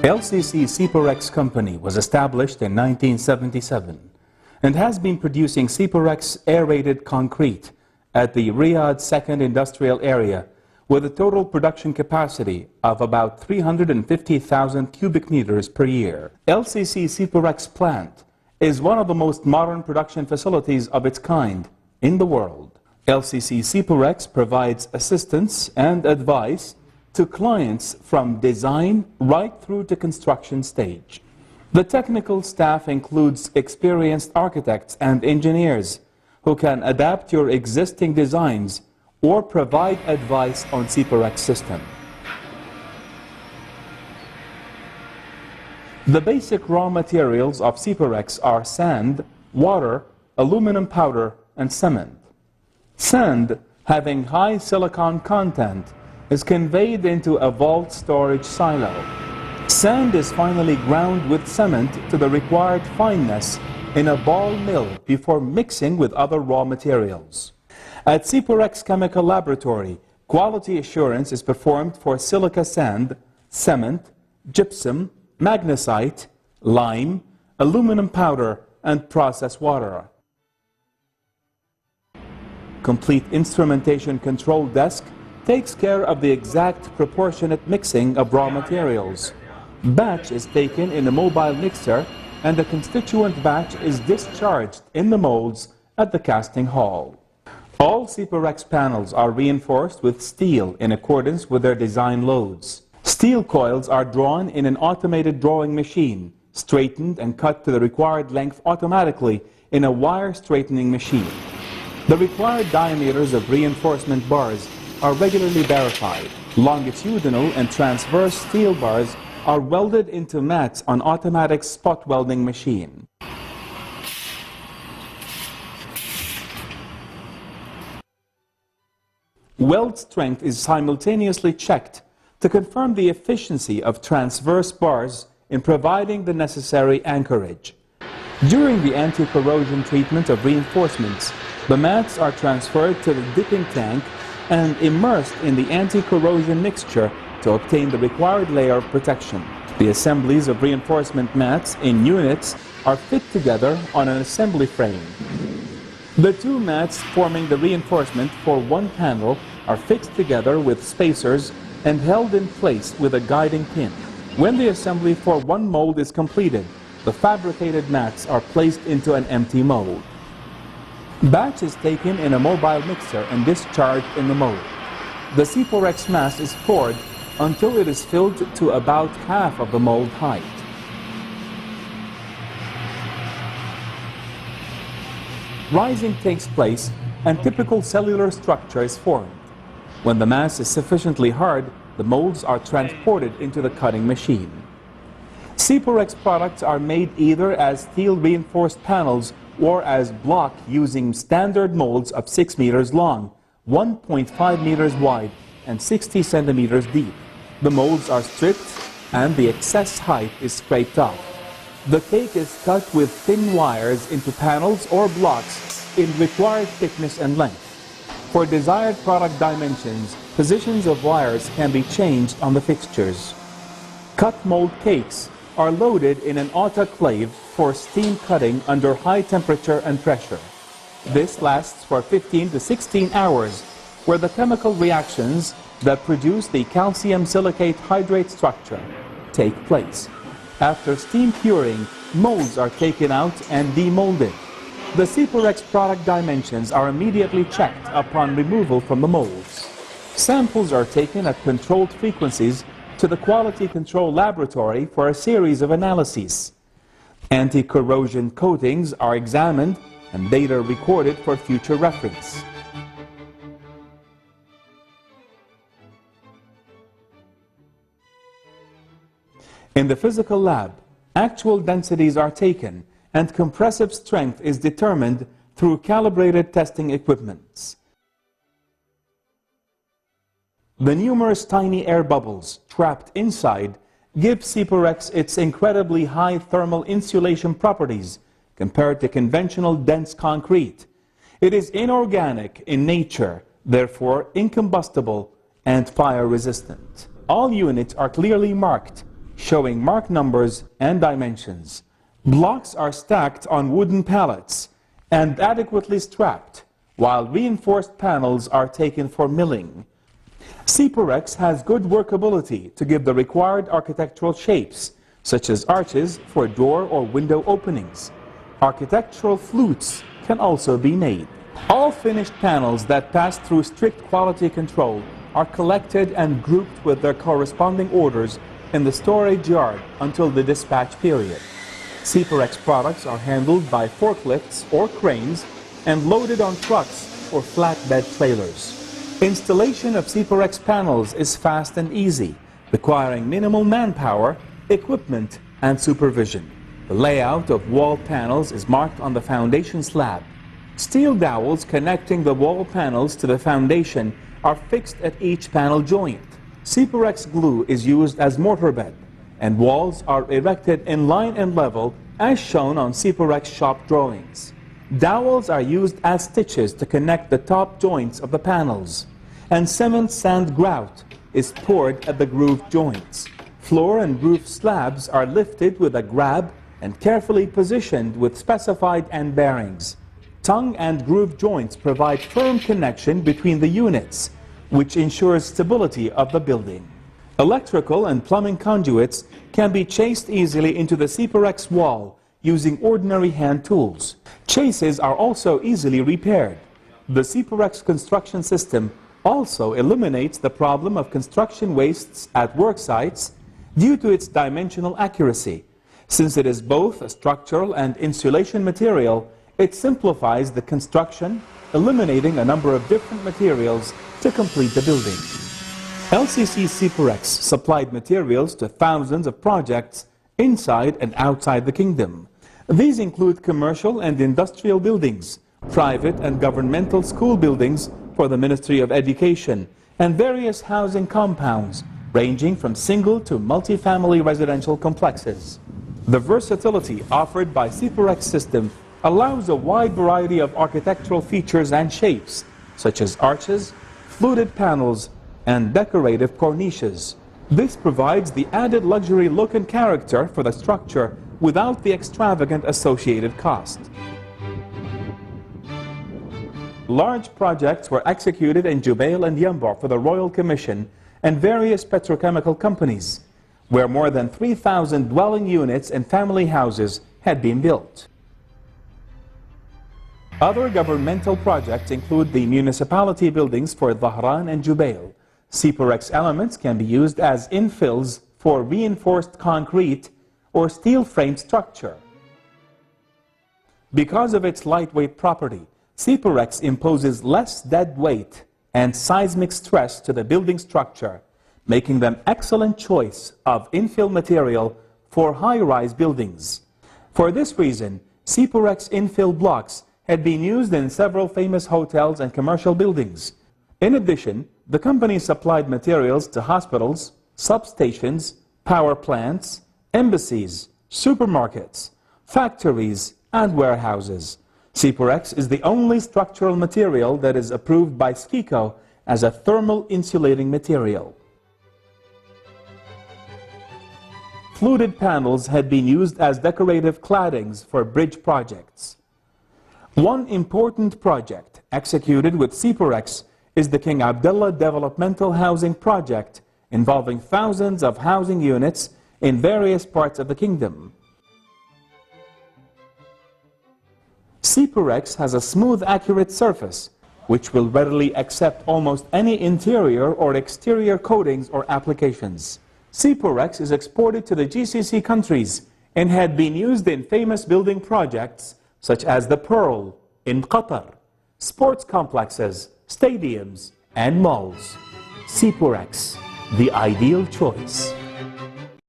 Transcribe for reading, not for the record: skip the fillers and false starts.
LCC SIPOREX company was established in 1977 and has been producing SIPOREX aerated concrete at the Riyadh second industrial area with a total production capacity of about 350,000 cubic meters per year. LCC SIPOREX plant is one of the most modern production facilities of its kind in the world. LCC SIPOREX provides assistance and advice to clients from design right through to construction stage. The technical staff includes experienced architects and engineers who can adapt your existing designs or provide advice on SIPOREX system. The basic raw materials of SIPOREX are sand, water, aluminum powder, and cement. Sand, having high silicon content, is conveyed into a vault storage silo. Sand is finally ground with cement to the required fineness in a ball mill before mixing with other raw materials. At SIPOREX Chemical Laboratory, quality assurance is performed for silica sand, cement, gypsum, magnesite, lime, aluminum powder, and process water. Complete instrumentation control desk takes care of the exact proportionate mixing of raw materials. Batch is taken in a mobile mixer and the constituent batch is discharged in the molds at the casting hall. All SIPOREX panels are reinforced with steel in accordance with their design loads. Steel coils are drawn in an automated drawing machine, straightened and cut to the required length automatically in a wire straightening machine. The required diameters of reinforcement bars are regularly verified. Longitudinal and transverse steel bars are welded into mats on automatic spot welding machine. Weld strength is simultaneously checked to confirm the efficiency of transverse bars in providing the necessary anchorage. During the anti-corrosion treatment of reinforcements, the mats are transferred to the dipping tank and immersed in the anti-corrosion mixture to obtain the required layer of protection. The assemblies of reinforcement mats in units are fit together on an assembly frame. The two mats forming the reinforcement for one panel are fixed together with spacers and held in place with a guiding pin. When the assembly for one mold is completed, the fabricated mats are placed into an empty mold. Batch is taken in a mobile mixer and discharged in the mold. The SIPOREX mass is poured until it is filled to about half of the mold height. Rising takes place and typical cellular structure is formed. When the mass is sufficiently hard, the molds are transported into the cutting machine. SIPOREX products are made either as steel reinforced panels or as block using standard molds of 6 meters long, 1.5 meters wide, and 60 centimeters deep. The molds are stripped and the excess height is scraped off. The cake is cut with thin wires into panels or blocks in required thickness and length. For desired product dimensions, positions of wires can be changed on the fixtures. Cut mold cakes are loaded in an autoclave for steam cutting under high temperature and pressure. This lasts for 15 to 16 hours, where the chemical reactions that produce the calcium silicate hydrate structure take place. After steam curing, molds are taken out and demolded. The SIPOREX product dimensions are immediately checked upon removal from the molds. Samples are taken at controlled frequencies to the Quality Control Laboratory for a series of analyses. Anti-corrosion coatings are examined and data recorded for future reference. In the physical lab, actual densities are taken and compressive strength is determined through calibrated testing equipments. The numerous tiny air bubbles trapped inside give SIPOREX its incredibly high thermal insulation properties compared to conventional dense concrete. It is inorganic in nature, therefore incombustible and fire resistant. All units are clearly marked, showing mark numbers and dimensions. Blocks are stacked on wooden pallets and adequately strapped, while reinforced panels are taken for milling. SIPOREX has good workability to give the required architectural shapes, such as arches for door or window openings. Architectural flutes can also be made. All finished panels that pass through strict quality control are collected and grouped with their corresponding orders in the storage yard until the dispatch period. SIPOREX products are handled by forklifts or cranes and loaded on trucks or flatbed trailers. Installation of SIPOREX panels is fast and easy, requiring minimal manpower, equipment, and supervision. The layout of wall panels is marked on the foundation slab. Steel dowels connecting the wall panels to the foundation are fixed at each panel joint. SIPOREX glue is used as mortar bed, and walls are erected in line and level as shown on SIPOREX shop drawings. Dowels are used as stitches to connect the top joints of the panels, and cement sand grout is poured at the grooved joints. Floor and roof slabs are lifted with a grab and carefully positioned with specified end bearings. Tongue and groove joints provide firm connection between the units, which ensures stability of the building. Electrical and plumbing conduits can be chased easily into the SIPOREX wall using ordinary hand tools. Chases are also easily repaired. The SIPOREX construction system also eliminates the problem of construction wastes at work sites due to its dimensional accuracy. Since it is both a structural and insulation material, it simplifies the construction, eliminating a number of different materials to complete the building. LCC SIPOREX supplied materials to thousands of projects inside and outside the kingdom. These include commercial and industrial buildings, private and governmental school buildings for the Ministry of Education, and various housing compounds ranging from single to multi-family residential complexes. The versatility offered by SIPOREX system allows a wide variety of architectural features and shapes, such as arches, fluted panels, and decorative cornices. This provides the added luxury look and character for the structure without the extravagant associated cost. Large projects were executed in Jubail and Yanbu for the Royal Commission and various petrochemical companies, where more than 3,000 dwelling units and family houses had been built. Other governmental projects include the municipality buildings for Dhahran and Jubail. SIPOREX elements can be used as infills for reinforced concrete or steel frame structure. Because of its lightweight property, SIPOREX imposes less dead weight and seismic stress to the building structure, making them excellent choice of infill material for high-rise buildings. For this reason, SIPOREX infill blocks had been used in several famous hotels and commercial buildings. In addition, the company supplied materials to hospitals, substations, power plants, embassies, supermarkets, factories, and warehouses. SIPOREX is the only structural material that is approved by SKICO as a thermal insulating material. Fluted panels had been used as decorative claddings for bridge projects. One important project executed with SIPOREX is the King Abdullah Developmental Housing Project, involving thousands of housing units in various parts of the kingdom. SIPOREX has a smooth, accurate surface, which will readily accept almost any interior or exterior coatings or applications. SIPOREX is exported to the GCC countries and had been used in famous building projects such as the Pearl in Qatar, sports complexes, stadiums, and malls. SIPOREX, the ideal choice.